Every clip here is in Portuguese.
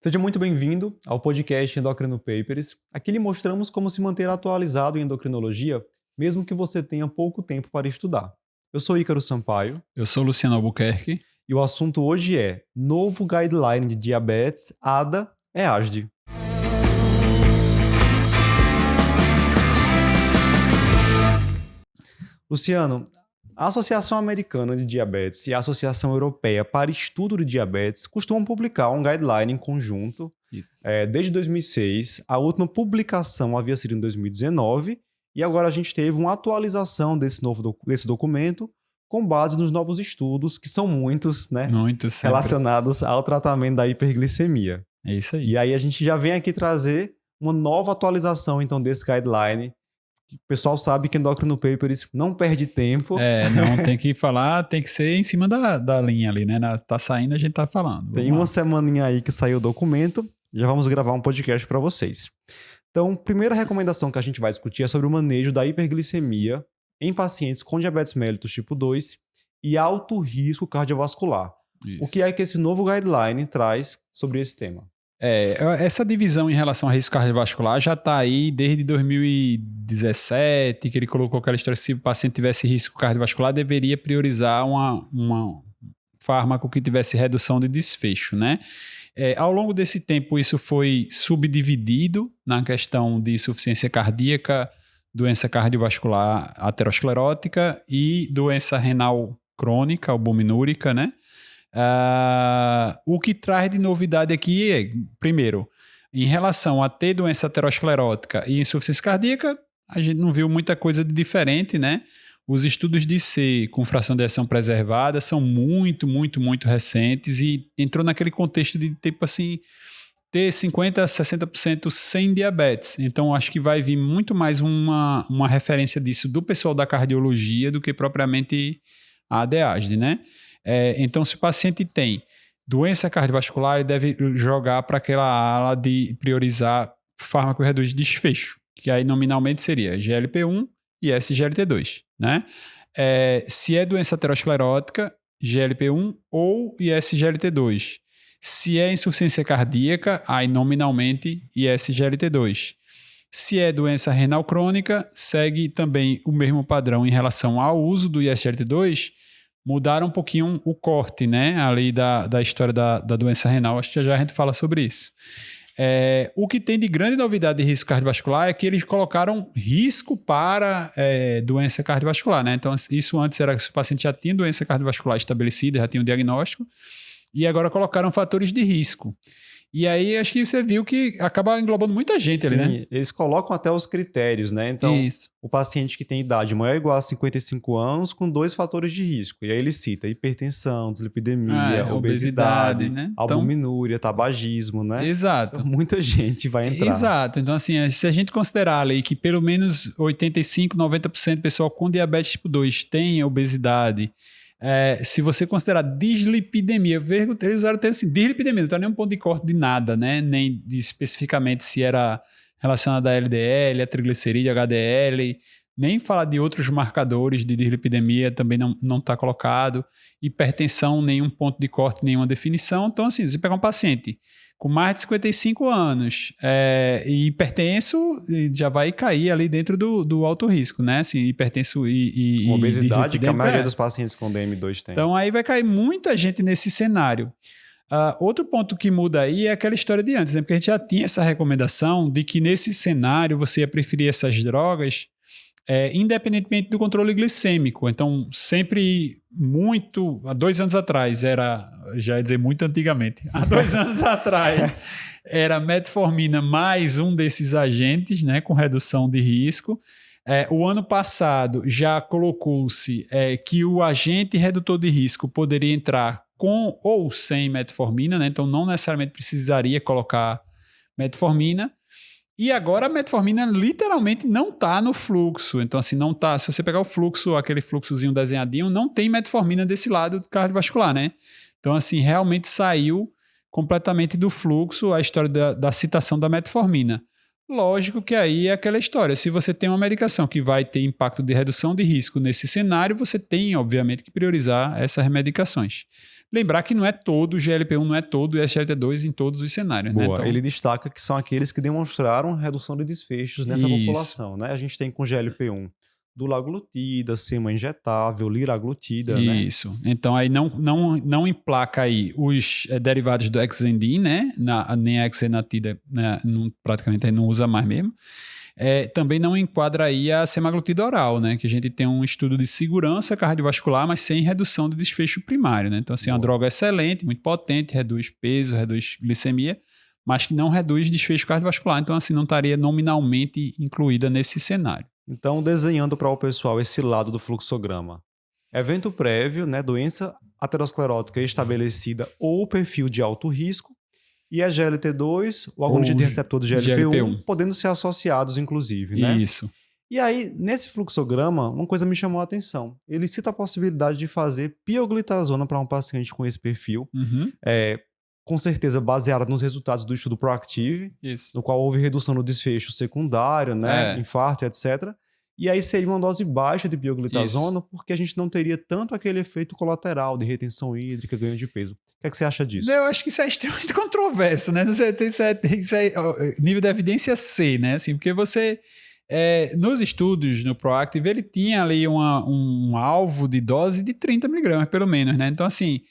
Seja muito bem-vindo ao podcast Endocrino Papers. Aqui lhe mostramos como se manter atualizado em endocrinologia, mesmo que você tenha pouco tempo para estudar. Eu sou Ícaro Sampaio. Eu sou Luciano Albuquerque. E o assunto hoje é Novo Guideline de Diabetes, ADA, EASD. Luciano, a Associação Americana de Diabetes e a Associação Europeia para Estudo de Diabetes costumam publicar um guideline em conjunto. Desde 2006, a última publicação havia sido em 2019 e agora a gente teve uma atualização desse documento com base nos novos estudos, que são muitos, né? Muitos, relacionados ao tratamento da hiperglicemia. É isso aí. E aí a gente já vem aqui trazer uma nova atualização, então, desse guideline. O pessoal sabe que Endocrino Papers não perde tempo. Não tem que falar, tem que ser em cima da linha ali, né? Tá saindo, a gente tá falando. Tem uma semaninha aí que saiu o documento, já vamos gravar um podcast para vocês. Então, primeira recomendação que a gente vai discutir é sobre o manejo da hiperglicemia em pacientes com diabetes mellitus tipo 2 e alto risco cardiovascular. Isso. O que é que esse novo guideline traz sobre esse tema? Essa divisão em relação a risco cardiovascular já está aí desde 2017, que ele colocou aquela história que se o paciente tivesse risco cardiovascular, deveria priorizar um fármaco que tivesse redução de desfecho, né? Ao longo desse tempo, isso foi subdividido na questão de insuficiência cardíaca, doença cardiovascular aterosclerótica e doença renal crônica, albuminúrica, né? O que traz de novidade aqui é, primeiro, em relação a ter doença aterosclerótica e insuficiência cardíaca, a gente não viu muita coisa de diferente, né? Os estudos de C com fração de ejeção preservada são muito, muito, muito recentes e entrou naquele contexto de tipo assim, ter 50% a 60% sem diabetes. Então, acho que vai vir muito mais uma referência disso do pessoal da cardiologia do que propriamente a DEASD, né? Então, se o paciente tem doença cardiovascular, ele deve jogar para aquela ala de priorizar fármaco reduz desfecho, que aí nominalmente seria GLP-1 e SGLT2, né? Se é doença aterosclerótica, GLP-1 ou ISGLT2. Se é insuficiência cardíaca, aí nominalmente ISGLT2. Se é doença renal crônica, segue também o mesmo padrão em relação ao uso do ISGLT2, mudaram um pouquinho o corte, né? Ali da história da doença renal, acho que já a gente fala sobre isso. O que tem de grande novidade de risco cardiovascular é que eles colocaram risco para doença cardiovascular, né? Então, isso antes era que se o paciente já tinha doença cardiovascular estabelecida, já tinha o diagnóstico, e agora colocaram fatores de risco. E aí, acho que você viu que acaba englobando muita gente ali, né? Sim, eles colocam até os critérios, né? Então, isso. O paciente que tem idade maior ou igual a 55 anos com 2 fatores de risco. E aí ele cita hipertensão, dislipidemia, obesidade, né? albuminúria, tabagismo, né? Exato. Então, muita gente vai entrar. Exato. Então, assim, se a gente considerar ali que pelo menos 85%, 90% do pessoal com diabetes tipo 2 tem obesidade, se você considerar dislipidemia, eles usaram o termo assim, dislipidemia, não está nem um ponto de corte de nada, né? Nem de especificamente se era relacionado a LDL, a triglicerídeo, HDL, nem falar de outros marcadores de dislipidemia também não está colocado, hipertensão, nenhum ponto de corte, nenhuma definição. Então, assim, você pegar um paciente com mais de 55 anos e hipertenso, já vai cair ali dentro do alto risco, né? Assim, hipertenso e obesidade, que a maioria dos pacientes com DM2 tem. Então, aí vai cair muita gente nesse cenário. Outro ponto que muda aí é aquela história de antes, né? Porque a gente já tinha essa recomendação de que nesse cenário você ia preferir essas drogas independentemente do controle glicêmico. Então, sempre há 2 anos atrás já ia dizer muito antigamente, há 2 anos atrás era metformina mais um desses agentes, né, com redução de risco. O ano passado já colocou-se que o agente redutor de risco poderia entrar com ou sem metformina, né? Então não necessariamente precisaria colocar metformina. E agora a metformina literalmente não está no fluxo. Então, assim, não tá. Se você pegar o fluxo, aquele fluxozinho desenhadinho, não tem metformina desse lado do cardiovascular, né? Então, assim, realmente saiu completamente do fluxo a história da citação da metformina. Lógico que aí é aquela história. Se você tem uma medicação que vai ter impacto de redução de risco nesse cenário, você tem, obviamente, que priorizar essas medicações. Lembrar que não é todo o GLP-1, não é todo o SGLT2 em todos os cenários. Boa. Né? Então, ele destaca que são aqueles que demonstraram redução de desfechos nessa população. Né? A gente tem com GLP-1 dulaglutida, sema-injetável, liraglutida. Isso. Né? Então, aí não emplaca aí os derivados do Xendin, né? Nem a xenatida, né? Praticamente aí não usa mais mesmo. Também não enquadra aí a semaglutida oral, né? Que a gente tem um estudo de segurança cardiovascular, mas sem redução de desfecho primário, né? Então, assim, é uma droga excelente, muito potente, reduz peso, reduz glicemia, mas que não reduz desfecho cardiovascular. Então, assim, não estaria nominalmente incluída nesse cenário. Então, desenhando para o pessoal esse lado do fluxograma. Evento prévio, né? Doença aterosclerótica estabelecida ou perfil de alto risco. E a GLT2, o agonista de receptor do GLP-1, podendo ser associados, inclusive, né? Isso. E aí, nesse fluxograma, uma coisa me chamou a atenção. Ele cita a possibilidade de fazer pioglitazona para um paciente com esse perfil, com certeza baseada nos resultados do estudo ProActive, no qual houve redução no desfecho secundário, né? Infarto, etc. E aí seria uma dose baixa de pioglitazona, porque a gente não teria tanto aquele efeito colateral de retenção hídrica, ganho de peso. O que é que você acha disso? Eu acho que isso é extremamente controverso, né? Isso é nível de evidência C, né? Assim, porque você, nos estudos, no ProActive, ele tinha ali um alvo de dose de 30 miligramas, pelo menos, né? Então, assim,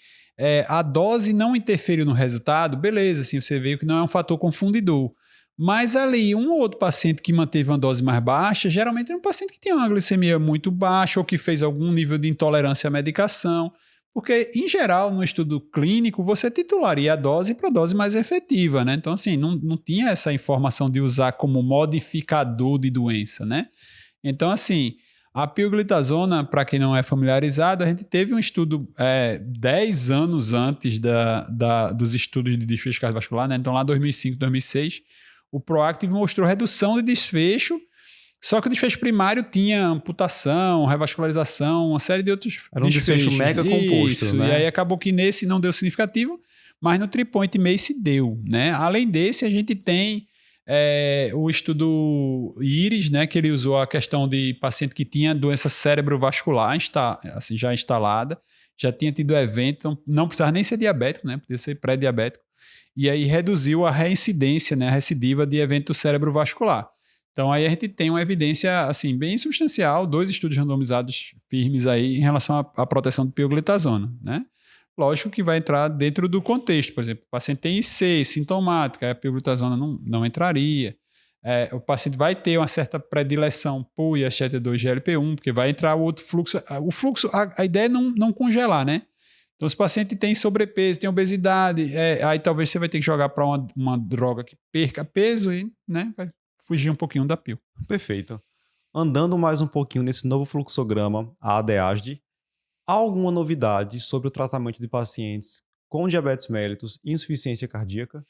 a dose não interferiu no resultado, beleza, assim, você vê que não é um fator confundidor. Mas ali, um ou outro paciente que manteve uma dose mais baixa, geralmente é um paciente que tem uma glicemia muito baixa ou que fez algum nível de intolerância à medicação. Porque, em geral, no estudo clínico, você titularia a dose para a dose mais efetiva, né? Então, assim, não tinha essa informação de usar como modificador de doença, né? Então, assim, a pioglitazona, para quem não é familiarizado, a gente teve um estudo 10 anos antes dos estudos de desfecho cardiovascular, né? Então, lá 2005, 2006, o ProActive mostrou redução de desfecho. Só que o desfecho primário tinha amputação, revascularização, uma série de outros Era um desfecho mega composto, né? E aí acabou que nesse não deu significativo, mas no TRIPOINT MACE deu, né? Além desse, a gente tem o estudo IRIS, né? Que ele usou a questão de paciente que tinha doença cerebrovascular assim, já instalada, já tinha tido evento, então não precisava nem ser diabético, né? Podia ser pré-diabético. E aí reduziu a reincidência, né? A recidiva de evento cerebrovascular. Então, aí a gente tem uma evidência assim, bem substancial, 2 estudos randomizados firmes aí em relação à proteção de pioglitazona, né? Lógico que vai entrar dentro do contexto. Por exemplo, o paciente tem IC, sintomática, a pioglitazona não entraria. O paciente vai ter uma certa predileção por ISGLT2 GLP-1, porque vai entrar o outro fluxo. O fluxo, a ideia é não congelar, né? Então, se o paciente tem sobrepeso, tem obesidade, aí talvez você vai ter que jogar para uma droga que perca peso e, né, vai fugir um pouquinho da pio. Perfeito. Andando mais um pouquinho nesse novo fluxograma, a ADASD, há alguma novidade sobre o tratamento de pacientes com diabetes mellitus e insuficiência cardíaca?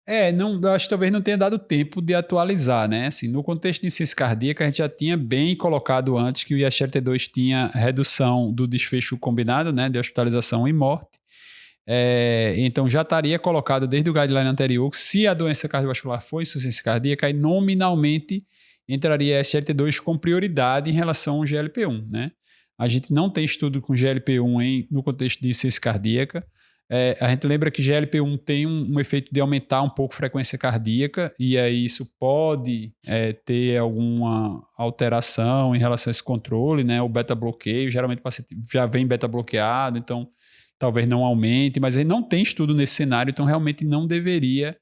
Eu acho que talvez não tenha dado tempo de atualizar, né? Assim, no contexto de insuficiência cardíaca, a gente já tinha bem colocado antes que o ISGLT2 tinha redução do desfecho combinado, né, de hospitalização e morte. Então já estaria colocado desde o guideline anterior que se a doença cardiovascular for insuficiência cardíaca, aí nominalmente entraria SGLT2 com prioridade em relação ao GLP-1, né? A gente não tem estudo com GLP-1 no contexto de insuficiência cardíaca. A gente lembra que GLP-1 tem um efeito de aumentar um pouco a frequência cardíaca e aí isso pode ter alguma alteração em relação a esse controle, né? O beta-bloqueio, geralmente o paciente já vem beta-bloqueado, então talvez não aumente, mas aí não tem estudo nesse cenário, então realmente não deveria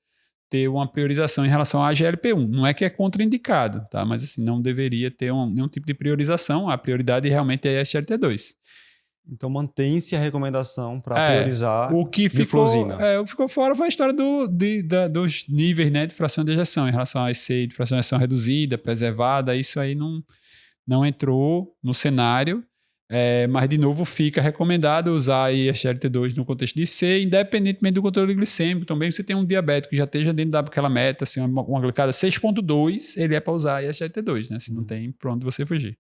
ter uma priorização em relação à GLP-1. Não é que é contraindicado, tá? Mas assim, não deveria ter nenhum tipo de priorização. A prioridade realmente é a SGLT2. Então mantém-se a recomendação para priorizar o que ficou fora foi a história dos níveis, né, de fração de ejeção em relação a IC, de fração de ejeção reduzida, preservada. Isso aí não entrou no cenário. Mas, de novo, fica recomendado usar a SGLT2 no contexto de C, independentemente do controle glicêmico. Também você tem um diabético que já esteja dentro daquela meta, assim, uma glicada 6,2, ele é para usar a SGLT2, né? Assim, não tem para onde você fugir.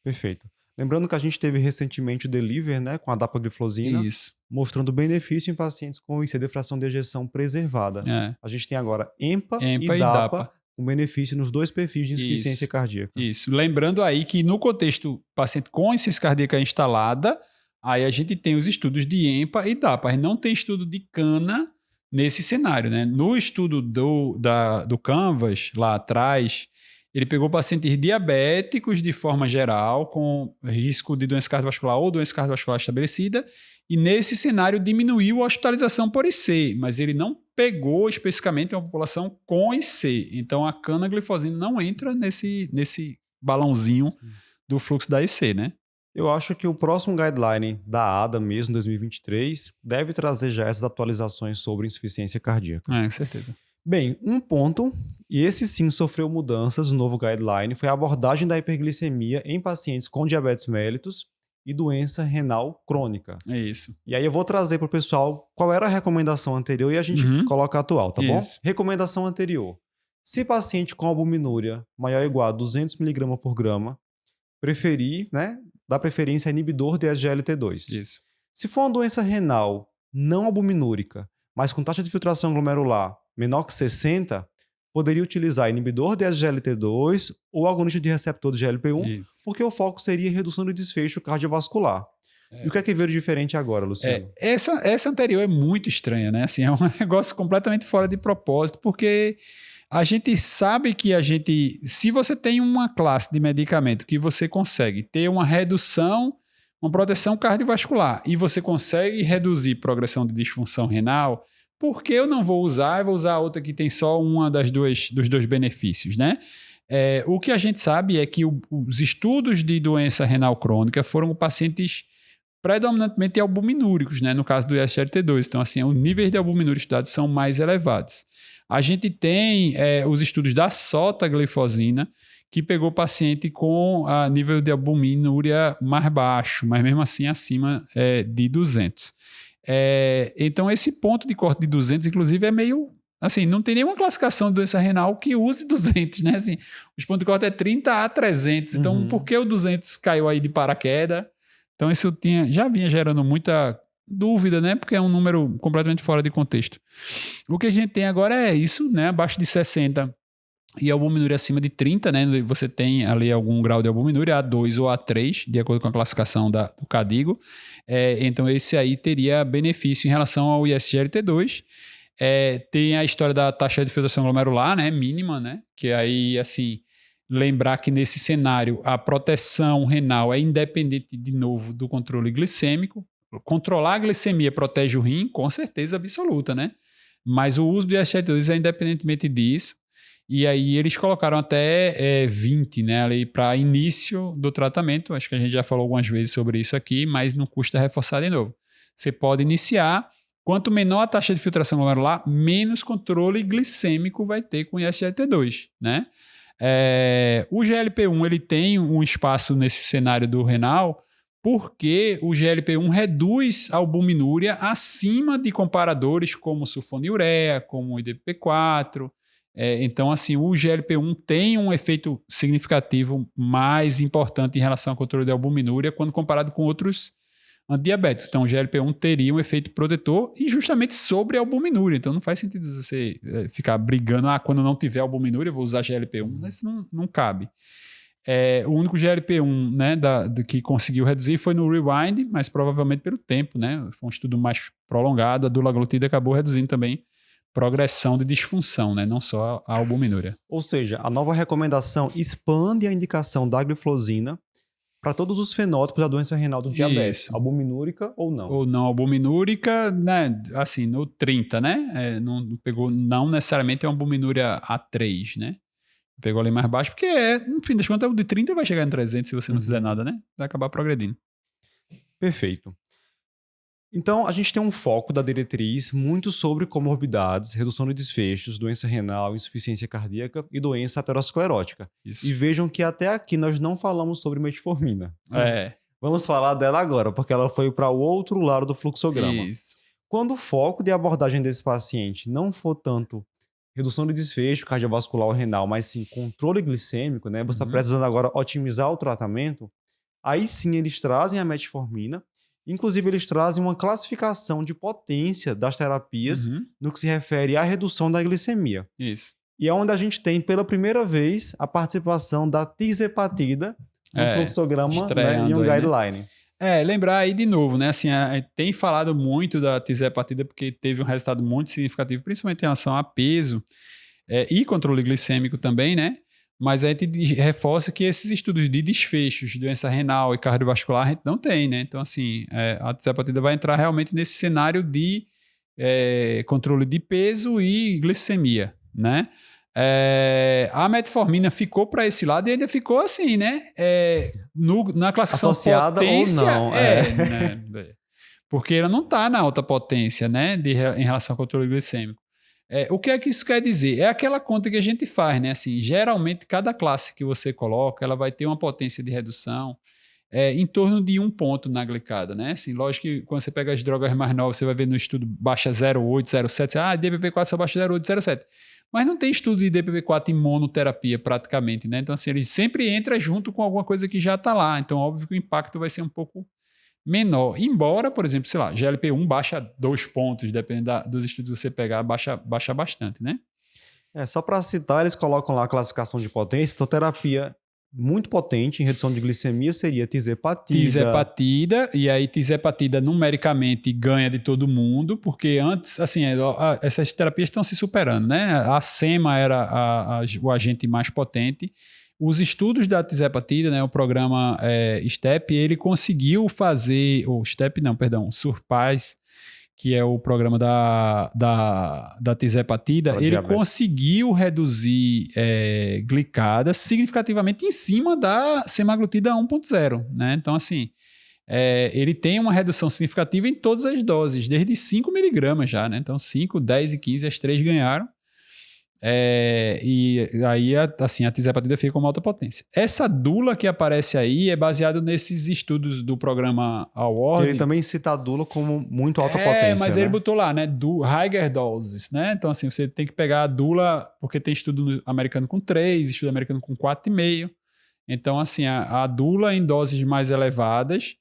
Perfeito. Lembrando que a gente teve recentemente o Deliver, né, com a dapagliflozina, mostrando benefício em pacientes com IC de fração de ejeção preservada. A gente tem agora EMPA e DAPA. Um benefício nos 2 perfis de insuficiência cardíaca. Isso. Lembrando aí que no contexto paciente com insuficiência cardíaca instalada, Aí a gente tem os estudos de EMPA e DAPA. A gente não tem estudo de cana nesse cenário, né? No estudo do Canvas, lá atrás, ele pegou pacientes diabéticos de forma geral, com risco de doença cardiovascular ou doença cardiovascular estabelecida, e nesse cenário diminuiu a hospitalização por IC, mas ele não pegou especificamente uma população com IC. Então a canaglifosina não entra nesse balãozinho do fluxo da IC, né? Eu acho que o próximo guideline da ADA mesmo, 2023, deve trazer já essas atualizações sobre insuficiência cardíaca. Com certeza. Bem, um ponto, e esse sim sofreu mudanças no novo guideline, foi a abordagem da hiperglicemia em pacientes com diabetes mellitus e doença renal crônica. É isso. E aí eu vou trazer para o pessoal qual era a recomendação anterior e a gente coloca a atual, tá bom? Recomendação anterior. Se paciente com albuminúria maior ou igual a 200 mg por grama, preferir, né, dar preferência a inibidor de SGLT2. Isso. Se for uma doença renal não albuminúrica, mas com taxa de filtração glomerular menor que 60, poderia utilizar inibidor de SGLT2 ou agonista de receptor de GLP-1, porque o foco seria redução do desfecho cardiovascular. E o que é que veio de diferente agora, Luciano? Essa anterior é muito estranha, né? Assim, é um negócio completamente fora de propósito, porque a gente sabe que se você tem uma classe de medicamento que você consegue ter uma redução, uma proteção cardiovascular, e você consegue reduzir progressão de disfunção renal, por que eu não vou usar? Eu vou usar outra que tem só uma dos dois benefícios, né? O que a gente sabe é que os estudos de doença renal crônica foram com pacientes predominantemente albuminúricos, né? No caso do SGLT2. Então, assim, os níveis de albuminúria estudados são mais elevados. A gente tem os estudos da sotaglifosina, que pegou paciente com nível de albuminúria mais baixo, mas mesmo assim acima de 200. Então, esse ponto de corte de 200, inclusive, é meio... Assim, não tem nenhuma classificação de doença renal que use 200, né? Assim, os pontos de corte é 30 a 300. Então, por que o 200 caiu aí de paraquedas? Então, isso já vinha gerando muita dúvida, né? Porque é um número completamente fora de contexto. O que a gente tem agora é isso, né? Abaixo de 60 e albuminúria acima de 30, né? Você tem ali algum grau de albuminúria, A2 ou A3, de acordo com a classificação do KDIGO. Então, esse aí teria benefício em relação ao ISGLT2. Tem a história da taxa de filtração glomerular, né? Mínima, né? Que aí, assim, lembrar que nesse cenário a proteção renal é independente, de novo, do controle glicêmico. Controlar a glicemia protege o rim, com certeza absoluta, né? Mas o uso do ISGLT2 é independentemente disso. E aí eles colocaram até 20, né, ali para início do tratamento. Acho que a gente já falou algumas vezes sobre isso aqui, mas não custa reforçar de novo. Você pode iniciar. Quanto menor a taxa de filtração glomerular, menos controle glicêmico vai ter com o ISGLT2, né? O GLP-1 ele tem um espaço nesse cenário do renal, porque o GLP-1 reduz a albuminúria acima de comparadores como sulfonilureia, como o IDP4. Então, assim, o GLP-1 tem um efeito significativo mais importante em relação ao controle de albuminúria quando comparado com outros antidiabéticos. Então, o GLP-1 teria um efeito protetor e justamente sobre a albuminúria. Então, não faz sentido você ficar brigando, quando não tiver albuminúria, eu vou usar GLP-1. Isso não cabe. O único GLP-1, né, que conseguiu reduzir foi no Rewind, mas provavelmente pelo tempo, né? Foi um estudo mais prolongado. A dulaglutida acabou reduzindo também progressão de disfunção, né? Não só a albuminúria. Ou seja, a nova recomendação expande a indicação da gliflozina para todos os fenótipos da doença renal do diabetes, albuminúrica ou não. Ou não albuminúrica, né? Assim, no 30, né? Não necessariamente é uma albuminúria A3, né? Pegou ali mais baixo, porque no fim das contas, o de 30 vai chegar em 300 se você não fizer nada, né? Vai acabar progredindo. Perfeito. Então, a gente tem um foco da diretriz muito sobre comorbidades, redução de desfechos, doença renal, insuficiência cardíaca e doença aterosclerótica. Isso. E vejam que até aqui nós não falamos sobre metformina. Vamos falar dela agora, porque ela foi para o outro lado do fluxograma. Isso. Quando o foco de abordagem desse paciente não for tanto redução de desfecho cardiovascular ou renal, mas sim controle glicêmico, né? Você está precisando agora otimizar o tratamento, aí sim eles trazem a metformina. Inclusive, eles trazem uma classificação de potência das terapias no que se refere à redução da glicemia. Isso. E é onde a gente tem, pela primeira vez, a participação da tirzepatida no fluxograma, né, em um guideline. Lembrar aí de novo, né? Assim, tem falado muito da tizepatida porque teve um resultado muito significativo, principalmente em relação a peso e controle glicêmico também, né? Mas a gente reforça que esses estudos de desfechos de doença renal e cardiovascular a gente não tem, né? Então, assim, a tizepatida vai entrar realmente nesse cenário de controle de peso e glicemia, né? A metformina ficou para esse lado e ainda ficou assim, né? Na classificação associada potência, ou não. né? Porque ela não está na alta potência, né? Em relação ao controle glicêmico. O que é que isso quer dizer? É aquela conta que a gente faz, né? Assim, geralmente, cada classe que você coloca, ela vai ter uma potência de redução em torno de 1 ponto na glicada, né? Assim, lógico que quando você pega as drogas mais novas, você vai ver no estudo baixa 0,8, 0,7, DPP-4 só baixa 0,8, 0,7. Mas não tem estudo de DPP-4 em monoterapia praticamente, né? Então, assim, ele sempre entra junto com alguma coisa que já está lá. Então, óbvio que o impacto vai ser um pouco menor. Embora, por exemplo, sei lá, GLP-1 baixa 2 pontos, dependendo dos estudos que você pegar, baixa bastante, né? Só para citar, eles colocam lá a classificação de potência. Então, terapia muito potente em redução de glicemia seria tizepatida. Tizepatida, e aí tizepatida numericamente ganha de todo mundo, porque antes, assim, essas terapias estão se superando, né? A SEMA era o agente mais potente. Os estudos da tizepatida, né, o programa STEP, ele conseguiu fazer, SURPASS, que é o programa da tizepatida, ele conseguiu reduzir glicada significativamente em cima da semaglutida 1.0, né? Então, assim, ele tem uma redução significativa em todas as doses, desde 5 miligramas já, né? Então, 5, 10 e 15, as três ganharam. E aí, assim, a tizepatida fica com alta potência. Essa dula que aparece aí é baseado nesses estudos do programa Award. Ele também cita a dula como muito alta potência, mas né? ele botou lá, né? Higher doses, né? Então, assim, você tem que pegar a dula, porque tem estudo americano com 3, estudo americano com 4,5. Então, assim, a dula em doses mais elevadas,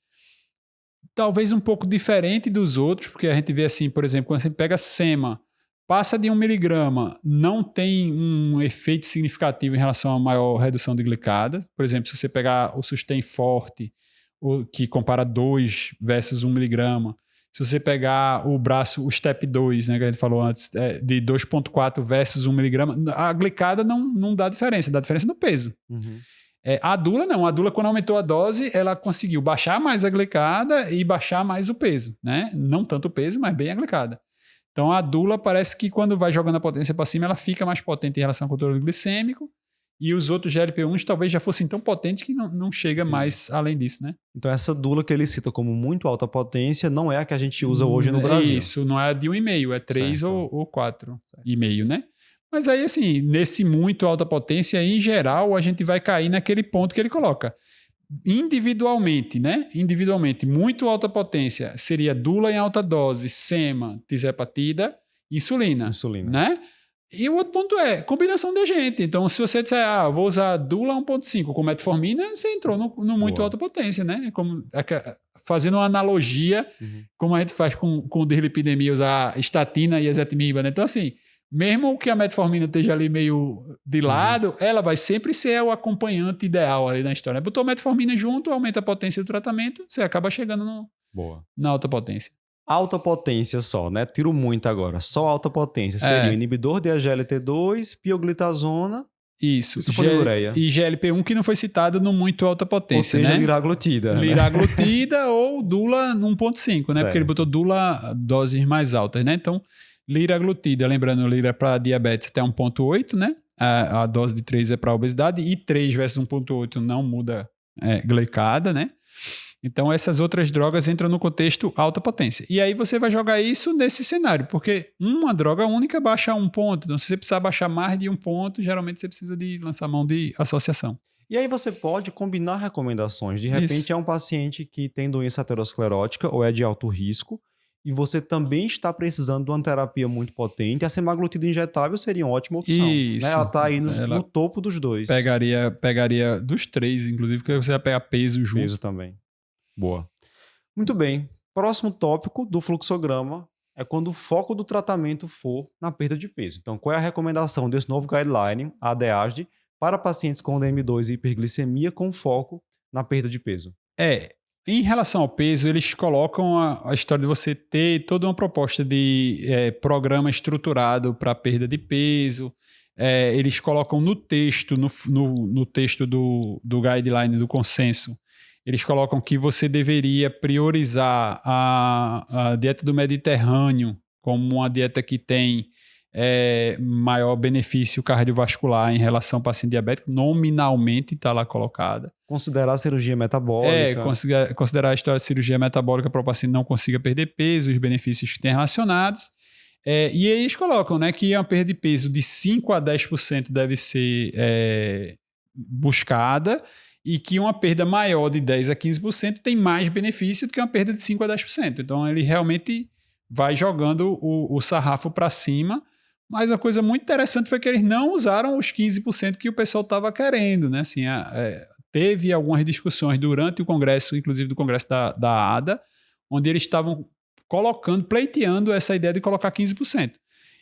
talvez um pouco diferente dos outros, porque a gente vê assim, por exemplo, quando você pega sema, passa de 1 miligrama, não tem um efeito significativo em relação a maior redução de glicada. Por exemplo, se você pegar o Sustain Forte, que compara 2 versus 1 miligrama, se você pegar o Step 2, né, que a gente falou antes, de 2,4 versus 1 miligrama, a glicada não dá diferença, dá diferença no peso. Uhum. A dula não. A dula, quando aumentou a dose, ela conseguiu baixar mais a glicada e baixar mais o peso, né? Não tanto o peso, mas bem a glicada. Então, a dula parece que quando vai jogando a potência para cima, ela fica mais potente em relação ao controle glicêmico. E os outros GLP-1s talvez já fossem tão potentes que não chega mais além disso, né? Então, essa dula que ele cita como muito alta potência não é a que a gente usa hoje no Brasil. Isso, não é de 1,5, é 3 ou 4,5, né? Mas aí, assim, nesse muito alta potência, em geral, a gente vai cair naquele ponto que ele coloca. Individualmente, né? Individualmente, muito alta potência seria dula em alta dose, sema, tizepatida, insulina. Né? E o outro ponto é combinação de agente. Então, se você disser, vou usar dula 1.5 com metformina, você entrou no muito alta potência, né? Como, fazendo uma analogia, como a gente faz com dislipidemia, usar estatina e ezetimiba, né? Então, assim, mesmo que a metformina esteja ali meio de lado, ela vai sempre ser o acompanhante ideal ali na história. Botou metformina junto, aumenta a potência do tratamento, você acaba chegando na alta potência. Alta potência só, né? Tiro muito agora. Só alta potência. Seria inibidor de AGLT2, pioglitazona e sulfonilureia. E GLP-1 que não foi citado no muito alta potência, ou seja, né? liraglutida. Liraglutida ou dula 1.5, né? Porque ele botou dula doses mais altas, né? Então, liraglutida, lembrando, lira para diabetes até 1.8, né? A dose de 3 é para obesidade e 3 versus 1.8 não muda glicada, né? Então, essas outras drogas entram no contexto alta potência. E aí você vai jogar isso nesse cenário, porque uma droga única baixa 1 ponto. Então, se você precisar baixar mais de 1 ponto, geralmente você precisa de lançar mão de associação. E aí você pode combinar recomendações. De repente, é um paciente que tem doença aterosclerótica ou é de alto risco, e você também está precisando de uma terapia muito potente. A semaglutida injetável seria uma ótima opção. Isso. Né? Ela está aí no topo dos dois. Pegaria dos 3, inclusive, porque você vai pegar peso junto. Peso também. Boa. Muito bem. Próximo tópico do fluxograma é quando o foco do tratamento for na perda de peso. Então, qual é a recomendação desse novo guideline, a ADASD, para pacientes com DM2 e hiperglicemia com foco na perda de peso? Em relação ao peso, eles colocam a história de você ter toda uma proposta de programa estruturado para perda de peso. Eles colocam no texto, no texto do guideline, do consenso, eles colocam que você deveria priorizar a dieta do Mediterrâneo como uma dieta que tem maior benefício cardiovascular em relação ao paciente diabético, nominalmente está lá colocada. Considerar a cirurgia metabólica. Considerar a história de cirurgia metabólica para o paciente não consiga perder peso, os benefícios que tem relacionados. E aí eles colocam, né, que uma perda de peso de 5 a 10% deve ser buscada e que uma perda maior de 10 a 15% tem mais benefício do que uma perda de 5 a 10%. Então ele realmente vai jogando o sarrafo para cima. Mas uma coisa muito interessante foi que eles não usaram os 15% que o pessoal estava querendo, né? Assim, teve algumas discussões durante o congresso, inclusive do congresso da ADA, onde eles estavam pleiteando essa ideia de colocar 15%.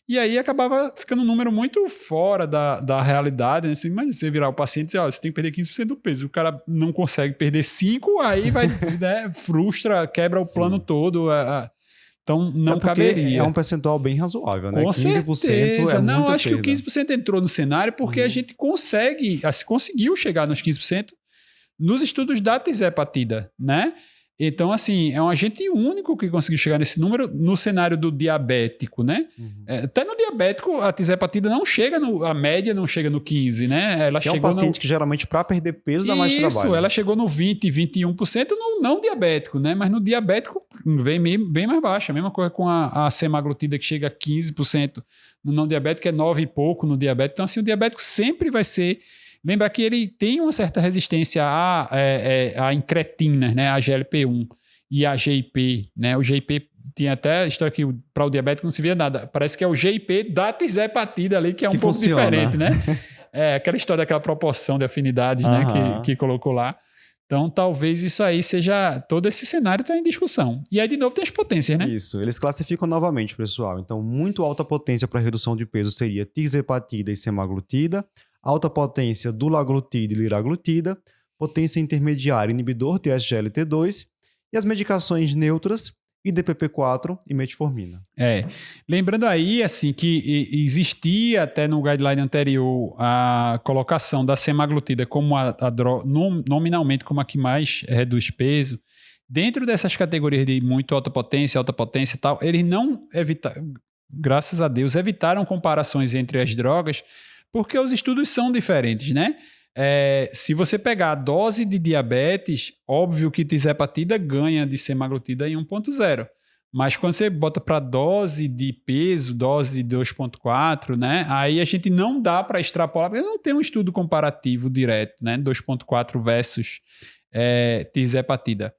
E aí acabava ficando um número muito fora da realidade, né? Assim, mas você virar o paciente e dizer, você tem que perder 15% do peso. O cara não consegue perder 5%, aí vai, né, frustra, quebra o plano todo. Então, não caberia. É um percentual bem razoável, né? Com 15% certeza. Não, acho perda. que o 15% entrou no cenário porque a gente conseguiu chegar nos 15% nos estudos da tirzepatida, né? Então, assim, é um agente único que conseguiu chegar nesse número no cenário do diabético, né? Até no diabético, a tirzepatida não chega a média não chega no 15%, né? Ela que é um paciente que geralmente, para perder peso, dá mais trabalho. Isso, ela chegou no 20%, 21% no não diabético, né? Mas no diabético vem bem mais baixa. A mesma coisa com a semaglutida, que chega a 15%. No não diabético é 9 e pouco no diabético. Então, assim, o diabético sempre vai ser... Lembra que ele tem uma certa resistência a incretinas, né? A GLP-1 e a GIP, né? O GIP tinha até a história que para o diabético não se via nada. Parece que é o GIP da tirzepatida ali, que é um pouco diferente, né? Aquela história daquela proporção de afinidades, né? Que colocou lá. Então, talvez isso aí seja... Todo esse cenário está em discussão. E aí, de novo, tem as potências, né? Isso. Eles classificam novamente, pessoal. Então, muito alta potência para redução de peso seria tirzepatida e semaglutida. Alta potência dulaglutida e liraglutida, potência intermediária inibidor TSGLT2 e as medicações neutras, IDPP-4 e metformina. Lembrando aí, assim, que existia até no guideline anterior a colocação da semaglutida como nominalmente como a que mais reduz peso. Dentro dessas categorias de muito alta potência e tal, eles não evitaram, graças a Deus, evitaram comparações entre as drogas, porque os estudos são diferentes, né? Se você pegar a dose de diabetes, óbvio que tirzepatida ganha de semaglutida em 1.0. Mas quando você bota para dose de peso, dose de 2.4, né? Aí a gente não dá para extrapolar, porque não tem um estudo comparativo direto, né? 2.4 versus tirzepatida.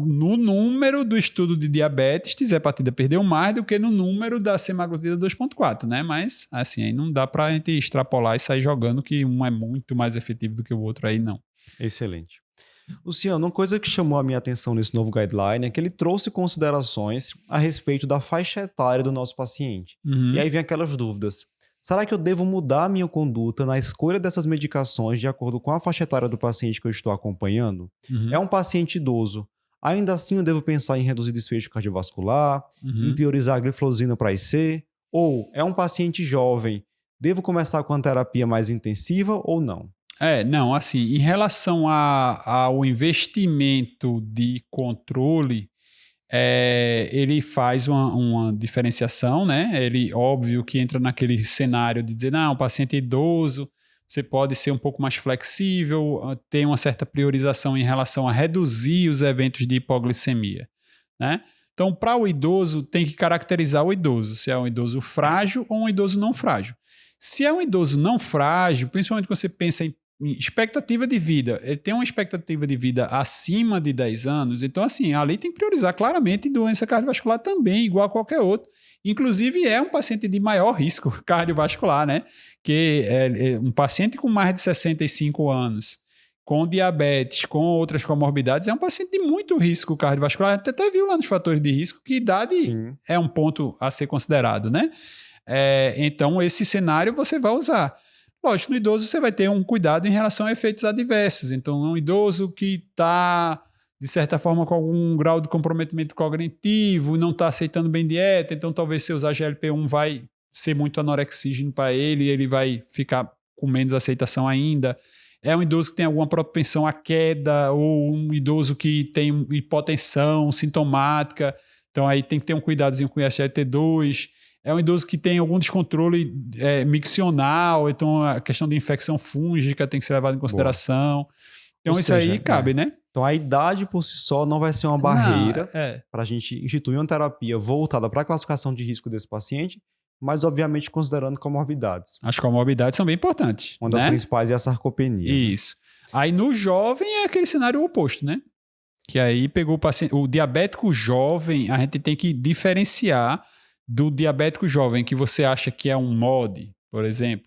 No número do estudo de diabetes, tirzepatida perdeu mais do que no número da semaglutida 2.4, né? Mas, assim, aí não dá para a gente extrapolar e sair jogando que um é muito mais efetivo do que o outro, aí não. Excelente. Luciano, uma coisa que chamou a minha atenção nesse novo guideline é que ele trouxe considerações a respeito da faixa etária do nosso paciente. E aí vem aquelas dúvidas. Será que eu devo mudar a minha conduta na escolha dessas medicações de acordo com a faixa etária do paciente que eu estou acompanhando? É um paciente idoso. Ainda assim, eu devo pensar em reduzir desfecho cardiovascular, em priorizar a gliflozina para IC? Ou é um paciente jovem, devo começar com a terapia mais intensiva ou não? Não, assim, em relação ao investimento de controle, ele faz uma diferenciação, né? Ele, óbvio, que entra naquele cenário de dizer, não, o paciente idoso, você pode ser um pouco mais flexível, ter uma certa priorização em relação a reduzir os eventos de hipoglicemia, né? Então, para o idoso, tem que caracterizar o idoso, se é um idoso frágil ou um idoso não frágil. Se é um idoso não frágil, principalmente quando você pensa em expectativa de vida, ele tem uma expectativa de vida acima de 10 anos, então assim, ali tem que priorizar claramente doença cardiovascular também, igual a qualquer outro. Inclusive é um paciente de maior risco cardiovascular, né? Que um paciente com mais de 65 anos, com diabetes, com outras comorbidades, é um paciente de muito risco cardiovascular. Até viu lá nos fatores de risco que idade é um ponto a ser considerado, né? Então esse cenário você vai usar. Lógico, no idoso você vai ter um cuidado em relação a efeitos adversos. Então, um idoso que está de certa forma, com algum grau de comprometimento cognitivo, não está aceitando bem dieta, então talvez se usar GLP-1 vai ser muito anorexígeno para ele vai ficar com menos aceitação ainda. É um idoso que tem alguma propensão à queda, ou um idoso que tem hipotensão sintomática, então aí tem que ter um cuidadozinho com o SGLT2. É um idoso que tem algum descontrole miccional, então a questão de infecção fúngica tem que ser levada em consideração. Boa. Então ou isso seja, aí cabe, né? Então a idade por si só não vai ser uma barreira para a gente instituir uma terapia voltada para a classificação de risco desse paciente, mas obviamente considerando comorbidades. As comorbidades são bem importantes. Uma das principais é a sarcopenia. Isso. Né? Aí no jovem é aquele cenário oposto, né? Que aí pegou o diabético jovem, a gente tem que diferenciar do diabético jovem que você acha que é um MOD, por exemplo,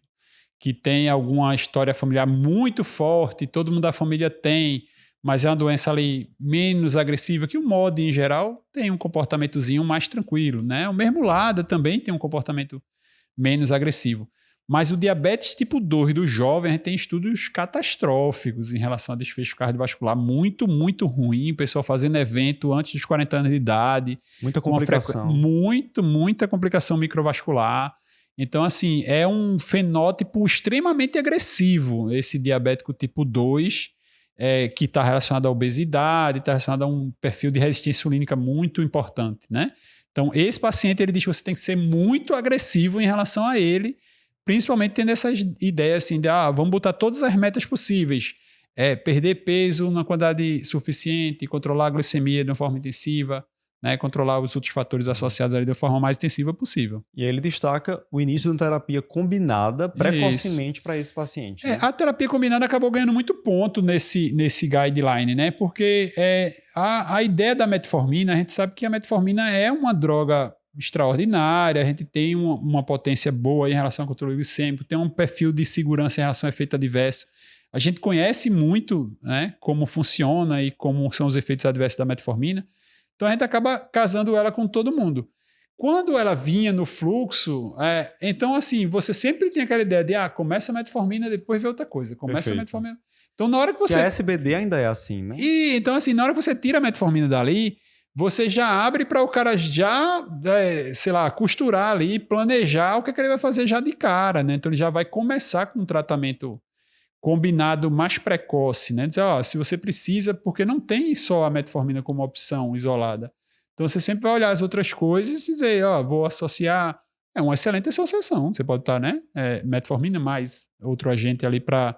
que tem alguma história familiar muito forte, todo mundo da família tem, mas é uma doença ali menos agressiva, que o MOD em geral tem um comportamentozinho mais tranquilo, né? O mesmo LADA também tem um comportamento menos agressivo. Mas o diabetes tipo 2 do jovem, a gente tem estudos catastróficos em relação a desfecho cardiovascular, muito, muito ruim, o pessoal fazendo evento antes dos 40 anos de idade. Muita complicação. Muita complicação microvascular. Então, assim, é um fenótipo extremamente agressivo, esse diabético tipo 2, que está relacionado à obesidade, está relacionado a um perfil de resistência insulínica muito importante, né? Então, esse paciente, ele diz que você tem que ser muito agressivo em relação a ele, principalmente tendo essas ideias assim de, vamos botar todas as metas possíveis. Perder peso na quantidade suficiente, controlar a glicemia de uma forma intensiva, né, controlar os outros fatores associados ali da forma mais intensiva possível. E aí ele destaca o início de uma terapia combinada precocemente para esse paciente. Né? A terapia combinada acabou ganhando muito ponto nesse guideline, né? Porque a ideia da metformina, a gente sabe que a metformina é uma droga extraordinária, a gente tem uma potência boa em relação ao controle glicêmico, tem um perfil de segurança em relação ao efeito adverso. A gente conhece muito, né, como funciona e como são os efeitos adversos da metformina, então a gente acaba casando ela com todo mundo. Quando ela vinha no fluxo, então assim, você sempre tem aquela ideia de começa a metformina, depois vê outra coisa, começa a metformina. Então na hora que você... E a SBD ainda é assim, né? Então assim, na hora que você tira a metformina dali, você já abre para o cara já, costurar ali, planejar o que ele vai fazer já de cara, né? Então ele já vai começar com um tratamento combinado mais precoce, né? Dizer, se você precisa, porque não tem só a metformina como opção isolada. Então você sempre vai olhar as outras coisas e dizer, vou associar. É uma excelente associação. Você pode estar, né? Metformina mais outro agente ali para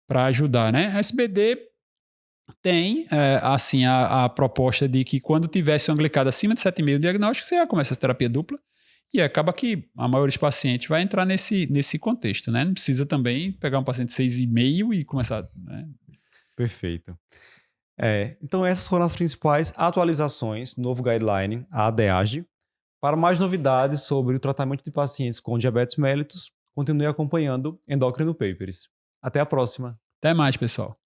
ajudar, né? A SBD tem, assim, a proposta de que quando tivesse uma glicada acima de 7,5 o diagnóstico, você já começa a terapia dupla e acaba que a maioria dos pacientes vai entrar nesse contexto, né? Não precisa também pegar um paciente de 6,5 e começar, né? Perfeito. Então essas foram as principais atualizações do novo guideline, a ADAGE. Para mais novidades sobre o tratamento de pacientes com diabetes mellitus, continue acompanhando Endocrino Papers. Até a próxima. Até mais, pessoal.